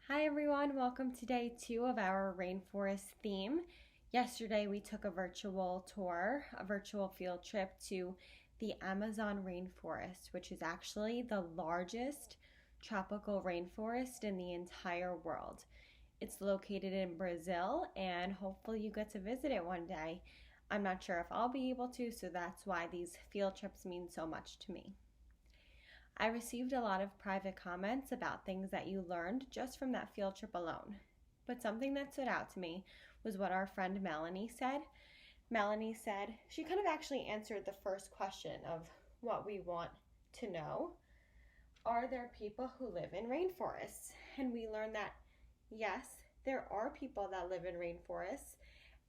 Hi everyone, welcome to day 2 of our rainforest theme. Yesterday we took a virtual tour, a virtual field trip to the Amazon rainforest, which is actually the largest tropical rainforest in the entire world. It's located in Brazil and hopefully you get to visit it one day. I'm not sure if I'll be able to, so that's why these field trips mean so much to me. I received a lot of private comments about things that you learned just from that field trip alone. But something that stood out to me was what our friend Melanie said. Melanie said she kind of actually answered the first question of what we want to know. Are there people who live in rainforests? And we learned that yes, there are people that live in rainforests.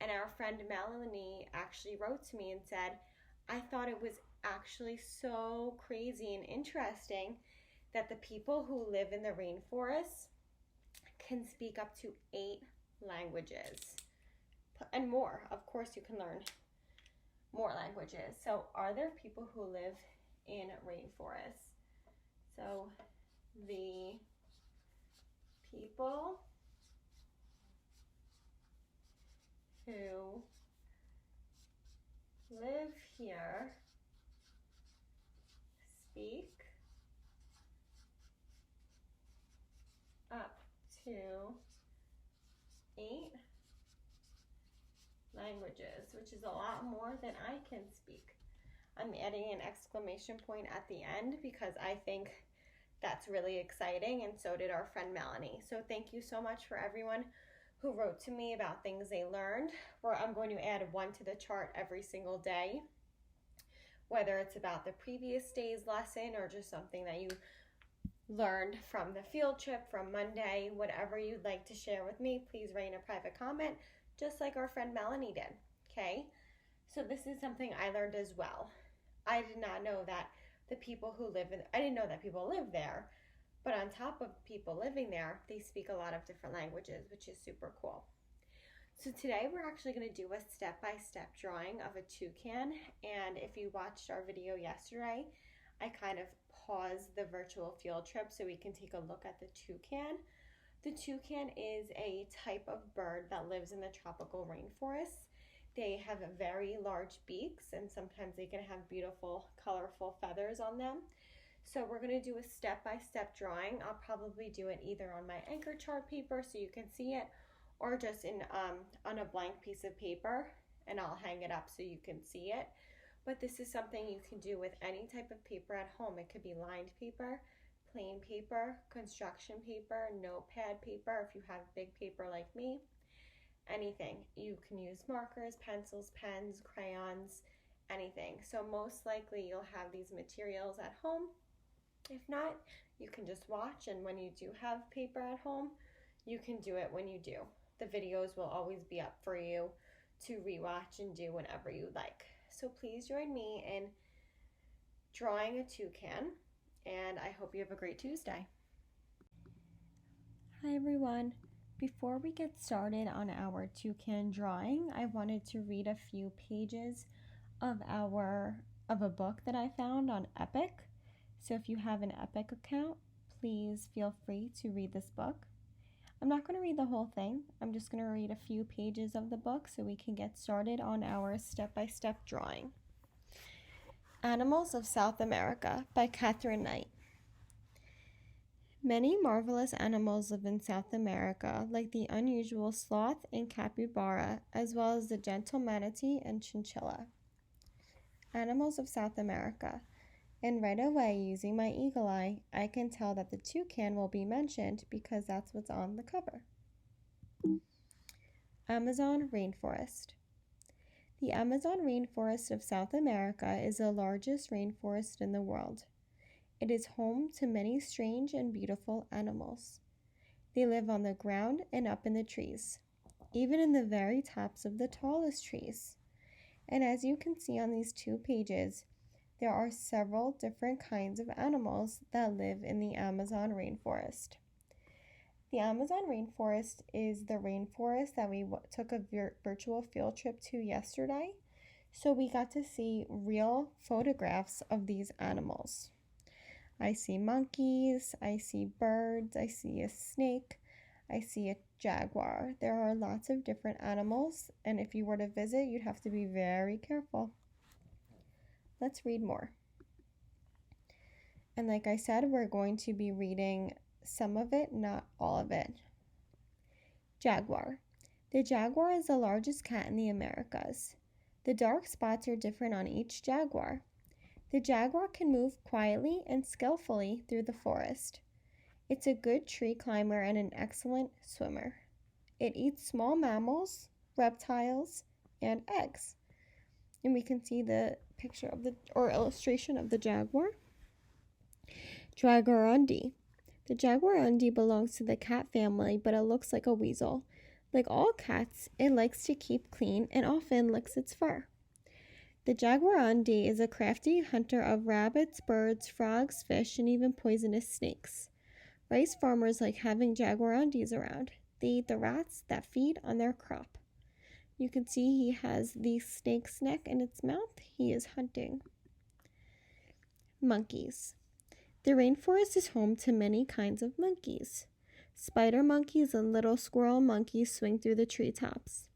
And our friend Melanie actually wrote to me and said, I thought it was actually so crazy and interesting that the people who live in the rainforest can speak up to 8 languages and more. Of course, you can learn more languages. So, are there people who live in rainforests? So, the people who live here speak up to 8 languages, which is a lot more than I can speak. I'm adding an exclamation point at the end because I think that's really exciting, and so did our friend Melanie. So thank you so much for everyone who wrote to me about things they learned. I'm going to add one to the chart every single day, whether it's about the previous day's lesson or just something that you learned from the field trip from Monday. Whatever you'd like to share with me, please write in a private comment, just like our friend Melanie did. Okay, so this is something I learned as well. I did not know that I didn't know that people live there, but on top of people living there, they speak a lot of different languages, which is super cool. So today we're actually going to do a step-by-step drawing of a toucan, and if you watched our video yesterday, I kind of paused the virtual field trip so we can take a look at the toucan. The toucan is a type of bird that lives in the tropical rainforests. They have very large beaks, and sometimes they can have beautiful, colorful feathers on them. So we're going to do a step-by-step drawing. I'll probably do it either on my anchor chart paper so you can see it, or just on a blank piece of paper, and I'll hang it up so you can see it. But this is something you can do with any type of paper at home. It could be lined paper, plain paper, construction paper, notepad paper if you have big paper like me. Anything. You can use markers, pencils, pens, crayons, anything. So most likely you'll have these materials at home. If not, you can just watch, and when you do have paper at home, you can do it when you do. The videos will always be up for you to rewatch and do whenever you like. So please join me in drawing a toucan, and I hope you have a great Tuesday. Hi everyone. Before we get started on our toucan drawing, I wanted to read a few pages of a book that I found on Epic. So if you have an Epic account, please feel free to read this book. I'm not going to read the whole thing. I'm just going to read a few pages of the book so we can get started on our step-by-step drawing. Animals of South America by Catherine Knight. Many marvelous animals live in South America, like the unusual sloth and capybara, as well as the gentle manatee and chinchilla. Animals of South America. And right away, using my eagle eye, I can tell that the toucan will be mentioned because that's what's on the cover. Amazon rainforest. The Amazon rainforest of South America is the largest rainforest in the world. It is home to many strange and beautiful animals. They live on the ground and up in the trees, even in the very tops of the tallest trees. And as you can see on these 2 pages, there are several different kinds of animals that live in the Amazon rainforest. The Amazon rainforest is the rainforest that we took a virtual field trip to yesterday. So we got to see real photographs of these animals. I see monkeys, I see birds, I see a snake, I see a jaguar. There are lots of different animals, and if you were to visit, you'd have to be very careful. Let's read more. And like I said, we're going to be reading some of it, not all of it. Jaguar. The jaguar is the largest cat in the Americas. The dark spots are different on each jaguar. The jaguar can move quietly and skillfully through the forest. It's a good tree climber and an excellent swimmer. It eats small mammals, reptiles, and eggs. And we can see the picture of illustration of the jaguar. Jaguarundi. The jaguarundi belongs to the cat family, but it looks like a weasel. Like all cats, it likes to keep clean and often licks its fur. The jaguarundi is a crafty hunter of rabbits, birds, frogs, fish, and even poisonous snakes. Rice farmers like having jaguarundis around. They eat the rats that feed on their crop. You can see he has the snake's neck in its mouth. He is hunting. Monkeys. The rainforest is home to many kinds of monkeys. Spider monkeys and little squirrel monkeys swing through the treetops.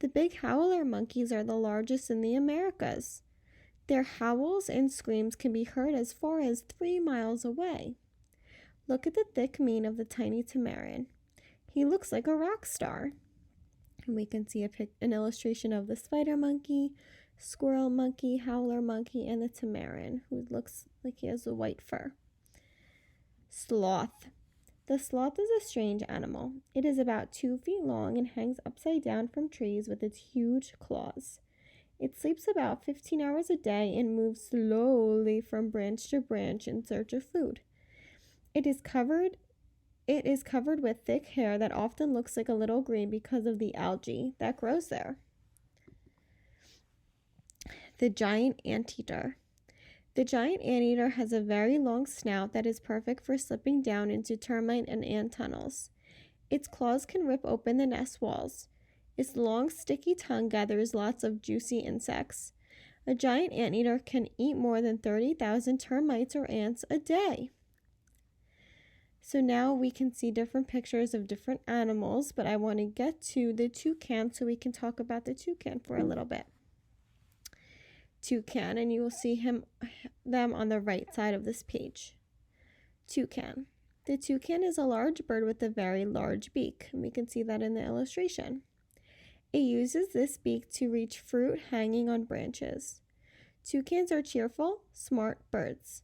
The big howler monkeys are the largest in the Americas. Their howls and screams can be heard as far as 3 miles away. Look at the thick mane of the tiny tamarin. He looks like a rock star. And we can see an illustration of the spider monkey, squirrel monkey, howler monkey, and the tamarin, who looks like he has a white fur. Sloth. The sloth is a strange animal. It is about 2 feet long and hangs upside down from trees with its huge claws. It sleeps about 15 hours a day and moves slowly from branch to branch in search of food. It is covered with thick hair that often looks like a little green because of the algae that grows there. The giant anteater. The giant anteater has a very long snout that is perfect for slipping down into termite and ant tunnels. Its claws can rip open the nest walls. Its long, sticky tongue gathers lots of juicy insects. A giant anteater can eat more than 30,000 termites or ants a day. So now we can see different pictures of different animals, but I want to get to the toucan so we can talk about the toucan for a little bit. Toucan, and you will see them on the right side of this page. Toucan. The toucan is a large bird with a very large beak, and we can see that in the illustration. It uses this beak to reach fruit hanging on branches. Toucans are cheerful, smart birds.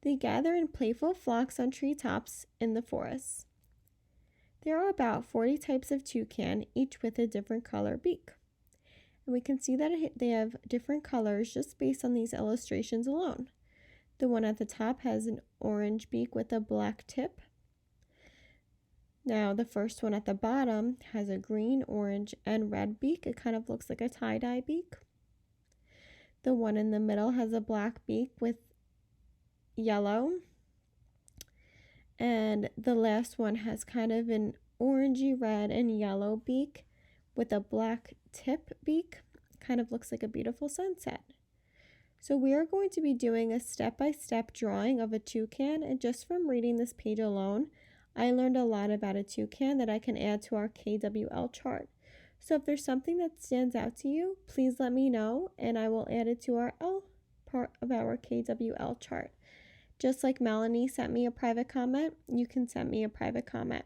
They gather in playful flocks on treetops in the forests. There are about 40 types of toucan, each with a different color beak. And we can see that they have different colors just based on these illustrations alone. The one at the top has an orange beak with a black tip. Now the first one at the bottom has a green, orange, and red beak. It kind of looks like a tie-dye beak. The one in the middle has a black beak with yellow. And the last one has kind of an orangey red and yellow beak with a black tip beak. Kind of looks like a beautiful sunset. So we are going to be doing a step-by-step drawing of a toucan, and just from reading this page alone, I learned a lot about a toucan that I can add to our KWL chart. So if there's something that stands out to you, please let me know, and I will add it to our L part of our KWL chart. Just like Melanie sent me a private comment, you can send me a private comment.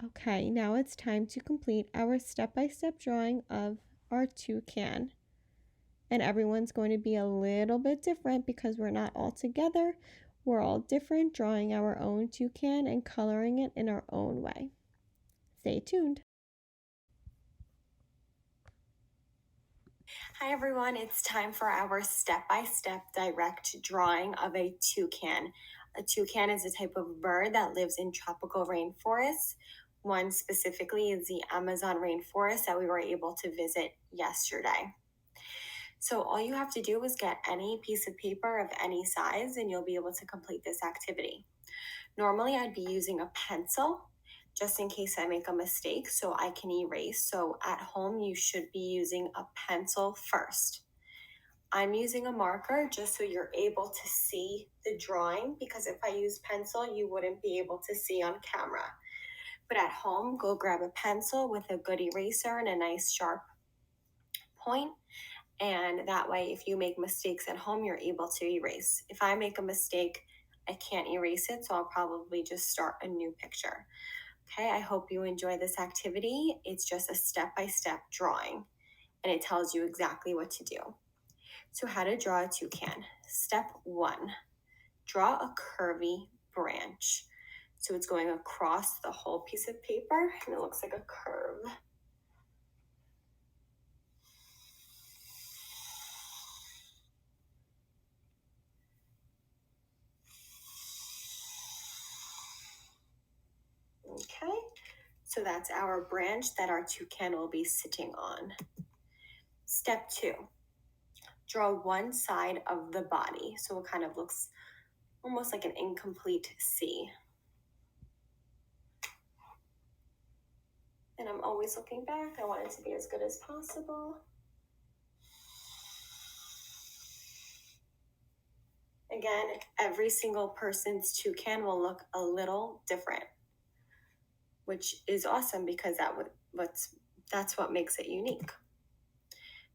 Okay, now it's time to complete our step-by-step drawing of our toucan. And everyone's going to be a little bit different because we're not all together. We're all different, drawing our own toucan and coloring it in our own way. Stay tuned. Hi everyone, it's time for our step-by-step direct drawing of a toucan. A toucan is a type of bird that lives in tropical rainforests. One specifically is the Amazon rainforest that we were able to visit yesterday. So all you have to do is get any piece of paper of any size and you'll be able to complete this activity. Normally I'd be using a pencil just in case I make a mistake so I can erase. So at home you should be using a pencil first. I'm using a marker just so you're able to see the drawing, because if I use pencil you wouldn't be able to see on camera. But at home, go grab a pencil with a good eraser and a nice sharp point. And that way, if you make mistakes at home, you're able to erase. If I make a mistake, I can't erase it, so I'll probably just start a new picture. Okay, I hope you enjoy this activity. It's just a step-by-step drawing, and it tells you exactly what to do. So how to draw a toucan. Step 1, draw a curvy branch. So it's going across the whole piece of paper, and it looks like a curve. Okay, so that's our branch that our toucan will be sitting on. Step 2, draw one side of the body. So it kind of looks almost like an incomplete C. And I'm always looking back. I want it to be as good as possible. Again, every single person's toucan will look a little different, which is awesome because that's what makes it unique.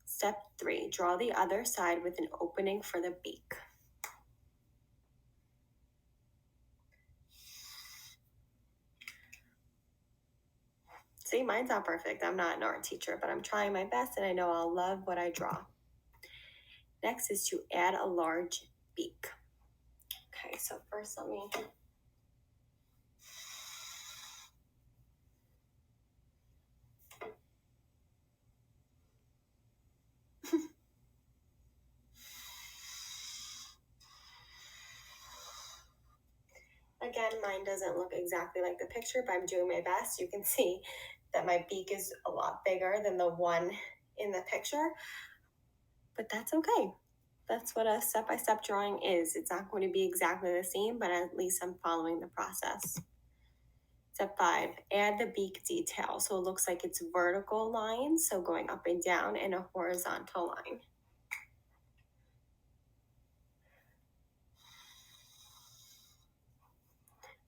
Step 3, draw the other side with an opening for the beak. See, mine's not perfect. I'm not an art teacher, but I'm trying my best and I know I'll love what I draw. Next is to add a large beak. Okay, so first let me Again, mine doesn't look exactly like the picture, but I'm doing my best. You can see that my beak is a lot bigger than the one in the picture, but that's okay. That's what a step-by-step drawing is. It's not going to be exactly the same, but at least I'm following the process. Step 5, add the beak detail. So it looks like it's vertical lines, so going up and down, and a horizontal line.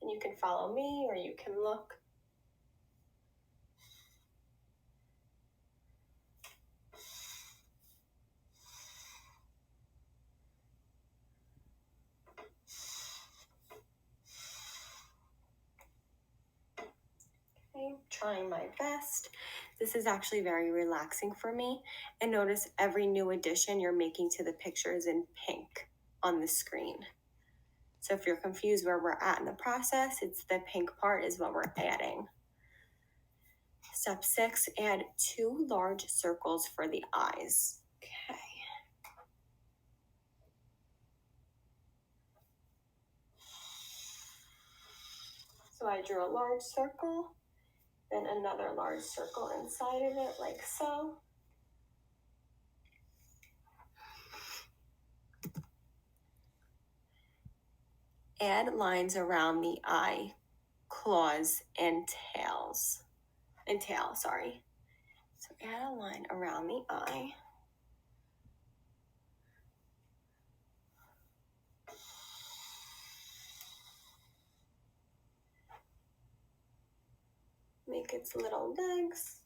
And you can follow me or you can look. Okay, trying my best. This is actually very relaxing for me. And notice every new addition you're making to the picture is in pink on the screen. So if you're confused where we're at in the process, it's the pink part is what we're adding. Step 6, add 2 large circles for the eyes. Okay. So I drew a large circle, then another large circle inside of it like so. Add lines around the eye, claws, and tail, sorry. So add a line around the eye. Make its little legs.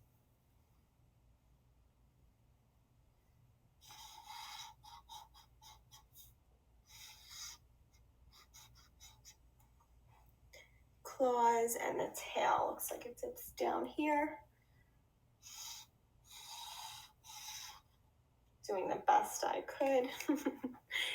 Claws and the tail looks like it dips down here. Doing the best I could.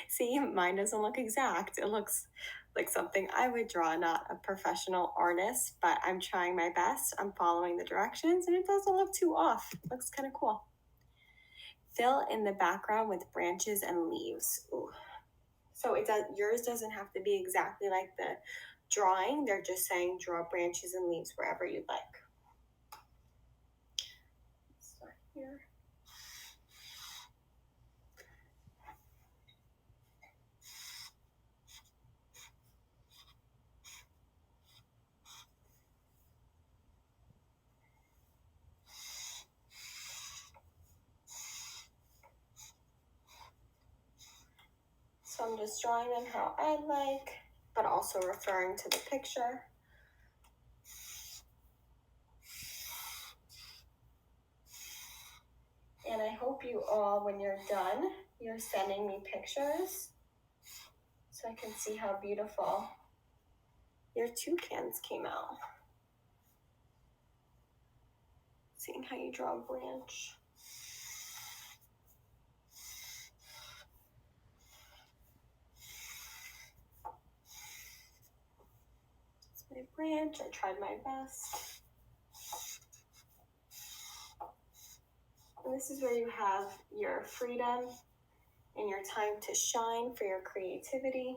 See, mine doesn't look exact. It looks like something I would draw, not a professional artist, but I'm trying my best. I'm following the directions and it doesn't look too off. It looks kind of cool. Fill in the background with branches and leaves. Ooh. So yours doesn't have to be exactly like the drawing. They're just saying draw branches and leaves wherever you'd like. Start here. So I'm just drawing them how I like, but also referring to the picture. you all, when you're done, you're sending me pictures so I can see how beautiful your toucans came out. Seeing how you draw a branch. It's my branch, I tried my best. And this is where you have your freedom and your time to shine for your creativity.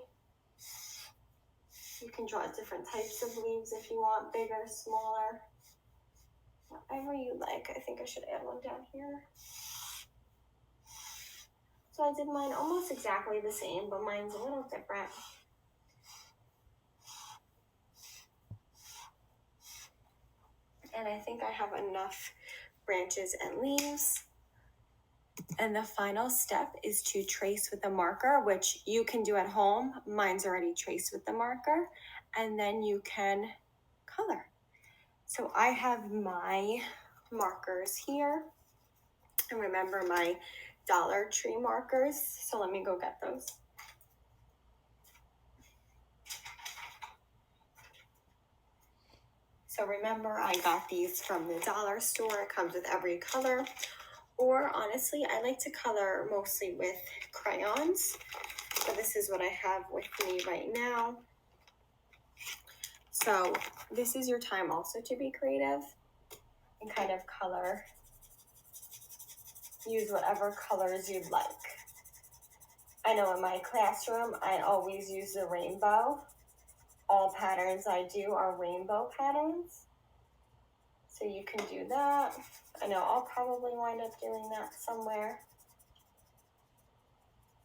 You can draw different types of leaves if you want, bigger, smaller, whatever you like. I think I should add one down here. So I did mine almost exactly the same, but mine's a little different. And I think I have enough branches and leaves. And the final step is to trace with a marker, which you can do at home. Mine's already traced with the marker. And then you can color. So I have my markers here. And remember my Dollar Tree markers. So let me go get those. So remember, I got these from the dollar store. It comes with every color. Or honestly, I like to color mostly with crayons. So this is what I have with me right now. So this is your time also to be creative and kind of color. Use whatever colors you'd like. I know in my classroom, I always use the rainbow. All patterns I do are rainbow patterns. So you can do that. I know I'll probably wind up doing that somewhere.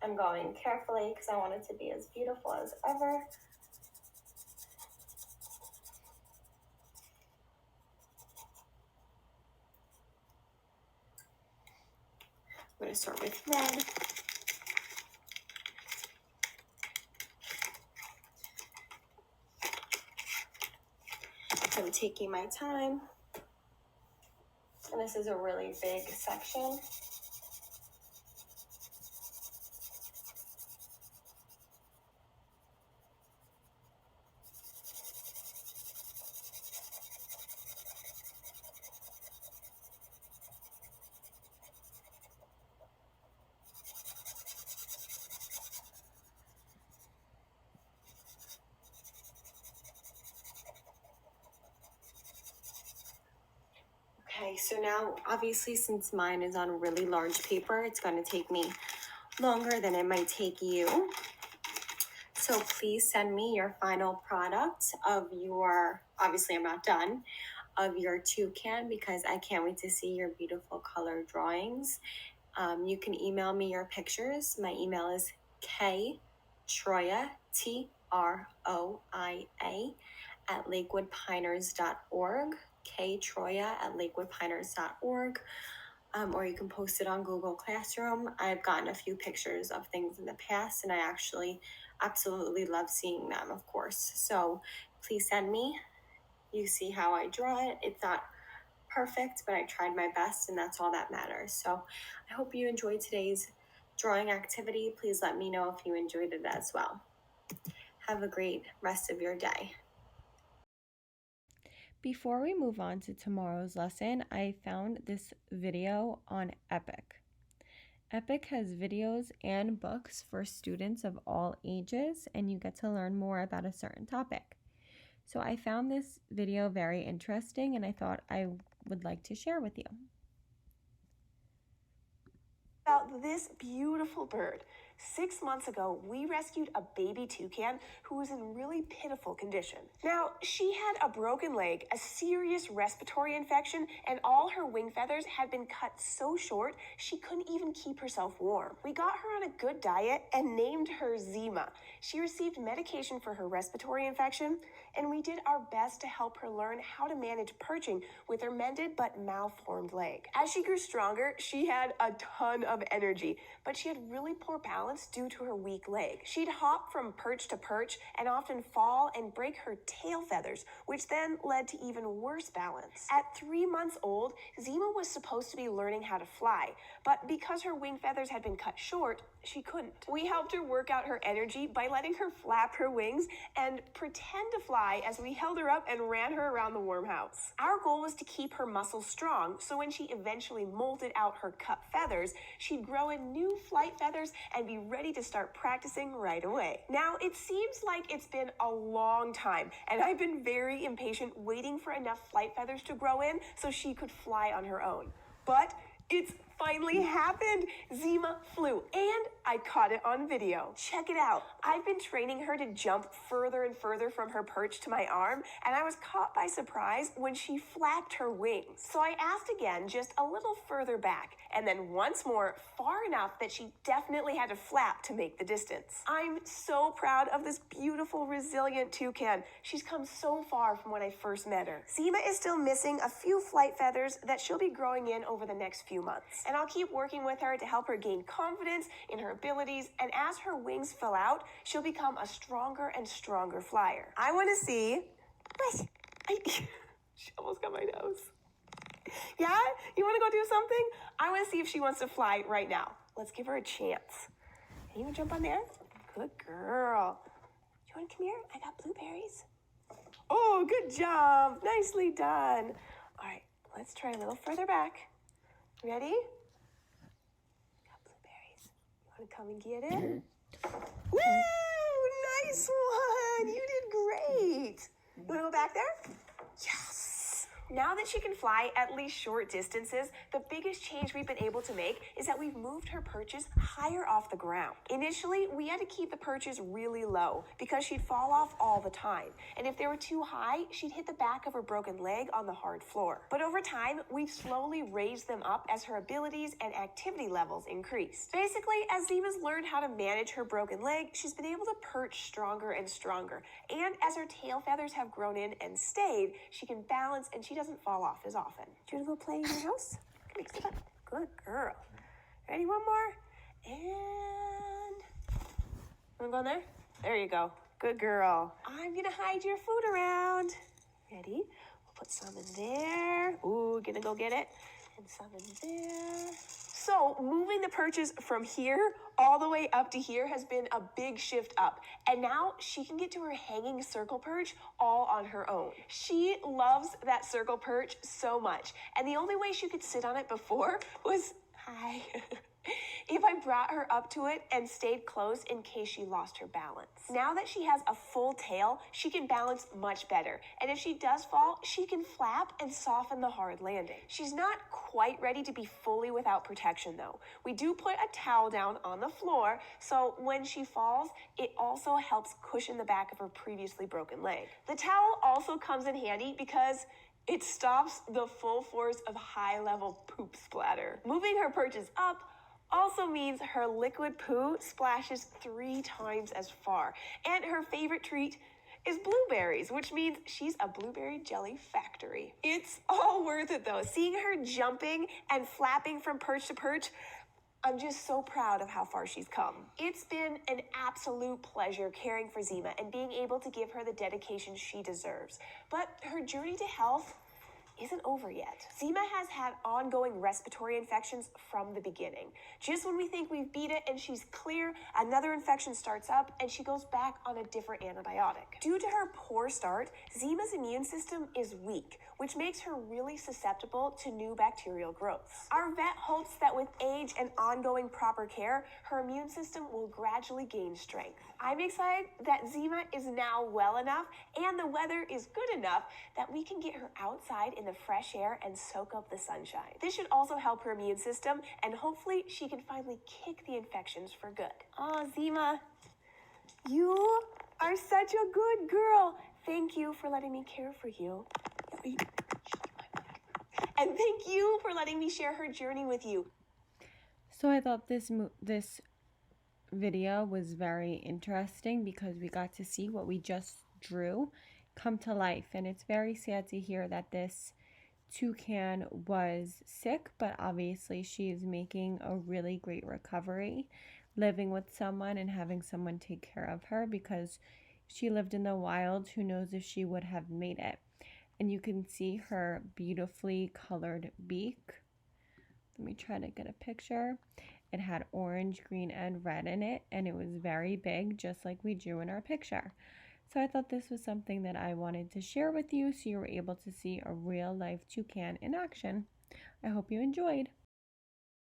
I'm going carefully because I want it to be as beautiful as ever. I'm going to start with red. I'm taking my time. And this is a really big section. Okay, so now obviously since mine is on really large paper, it's going to take me longer than it might take you. So please send me your final product of your, obviously I'm not done, of your toucan because I can't wait to see your beautiful color drawings. You can email me your pictures. My email is ktroia, Troia, at lakewoodpiners.org. ktroia@lakewoodpiners.org, or you can post it on Google Classroom. I've gotten a few pictures of things in the past, and I actually absolutely love seeing them, of course. So please send me. You see how I draw it. It's not perfect, but I tried my best, and that's all that matters. So I hope you enjoyed today's drawing activity. Please let me know if you enjoyed it as well. Have a great rest of your day. Before we move on to tomorrow's lesson, I found this video on Epic. Epic has videos and books for students of all ages, and you get to learn more about a certain topic. So I found this video very interesting, and I thought I would like to share with you. About this beautiful bird. 6 months ago, we rescued a baby toucan who was in really pitiful condition. Now, she had a broken leg, a serious respiratory infection, and all her wing feathers had been cut so short she couldn't even keep herself warm. We got her on a good diet and named her Zima. She received medication for her respiratory infection, and we did our best to help her learn how to manage perching with her mended but malformed leg. As she grew stronger, she had a ton of energy, but she had really poor balance balance due to her weak leg. She'd hop from perch to perch and often fall and break her tail feathers, which then led to even worse balance. At 3 months old, Zima was supposed to be learning how to fly, but because her wing feathers had been cut short, she couldn't. We helped her work out her energy by letting her flap her wings and pretend to fly as we held her up and ran her around the warm house. Our goal was to keep her muscles strong, so when she eventually molted out her cut feathers, she'd grow in new flight feathers and be ready to start practicing right away. Now, it seems like it's been a long time, and I've been very impatient waiting for enough flight feathers to grow in so she could fly on her own. But it's finally happened! Zima flew, and I caught it on video. Check it out. I've been training her to jump further and further from her perch to my arm, and I was caught by surprise when she flapped her wings. So I asked again, just a little further back, and then once more, far enough that she definitely had to flap to make the distance. I'm so proud of this beautiful, resilient toucan. She's come so far from when I first met her. Zima is still missing a few flight feathers that she'll be growing in over the next few months. And I'll keep working with her to help her gain confidence in her abilities, and as her wings fill out, she'll become a stronger and stronger flyer. I want to see... What? She almost got my nose. Yeah? You want to go do something? I want to see if she wants to fly right now. Let's give her a chance. Can you jump on there? Good girl. You want to come here? I got blueberries. Oh, good job. Nicely done. All right, let's try a little further back. Ready? Got blueberries. You want to come and get it? Woo! Nice one! You did great. You want to go back there? Yes! Now that she can fly at least short distances, the biggest change we've been able to make is that we've moved her perches higher off the ground. Initially, we had to keep the perches really low because she'd fall off all the time. And if they were too high, she'd hit the back of her broken leg on the hard floor. But over time, we've slowly raised them up as her abilities and activity levels increased. Basically, as Zima's learned how to manage her broken leg, she's been able to perch stronger and stronger. And as her tail feathers have grown in and stayed, she can balance and she doesn't fall off as often. Do you want to go play in your house? Come here, sit up. Good girl. Ready? One more. And... Want to go in there? There you go. Good girl. I'm going to hide your food around. Ready? We'll put some in there. Ooh, gonna go get it. And some in there. So moving the perches from here all the way up to here has been a big shift up. And now she can get to her hanging circle perch all on her own. She loves that circle perch so much. And the only way she could sit on it before was, hi, if I brought her up to it and stayed close in case she lost her balance. Now that she has a full tail, she can balance much better. And if she does fall, she can flap and soften the hard landing. She's not quite ready to be fully without protection though. We do put a towel down on the floor, so when she falls, it also helps cushion the back of her previously broken leg. The towel also comes in handy because it stops the full force of high-level poop splatter. Moving her perches up also means her liquid poo splashes 3 times as far. And her favorite treat is blueberries, which means she's a blueberry jelly factory. It's all worth it though. Seeing her jumping and flapping from perch to perch, I'm just so proud of how far she's come. It's been an absolute pleasure caring for Zima and being able to give her the dedication she deserves. But her journey to health isn't over yet. Zima has had ongoing respiratory infections from the beginning. Just when we think we've beat it and she's clear, another infection starts up and she goes back on a different antibiotic. Due to her poor start, Zima's immune system is weak, which makes her really susceptible to new bacterial growths. Our vet hopes that with age and ongoing proper care, her immune system will gradually gain strength. I'm excited that Zima is now well enough and the weather is good enough that we can get her outside in the fresh air and soak up the sunshine. This should also help her immune system, and hopefully she can finally kick the infections for good. Oh, Zima, you are such a good girl. Thank you for letting me care for you. And thank you for letting me share her journey with you. So I thought this video was very interesting because we got to see what we just drew come to life, and it's very sad to hear that this toucan was sick, but obviously she is making a really great recovery. living with someone and having someone take care of her, because she lived in the wild, who knows if she would have made it. And you can see her beautifully colored beak. Let me try to get a picture. It had orange, green, and red in it, and it was very big, just like we drew in our picture. So I thought this was something that I wanted to share with you so you were able to see a real life toucan in action. I hope you enjoyed.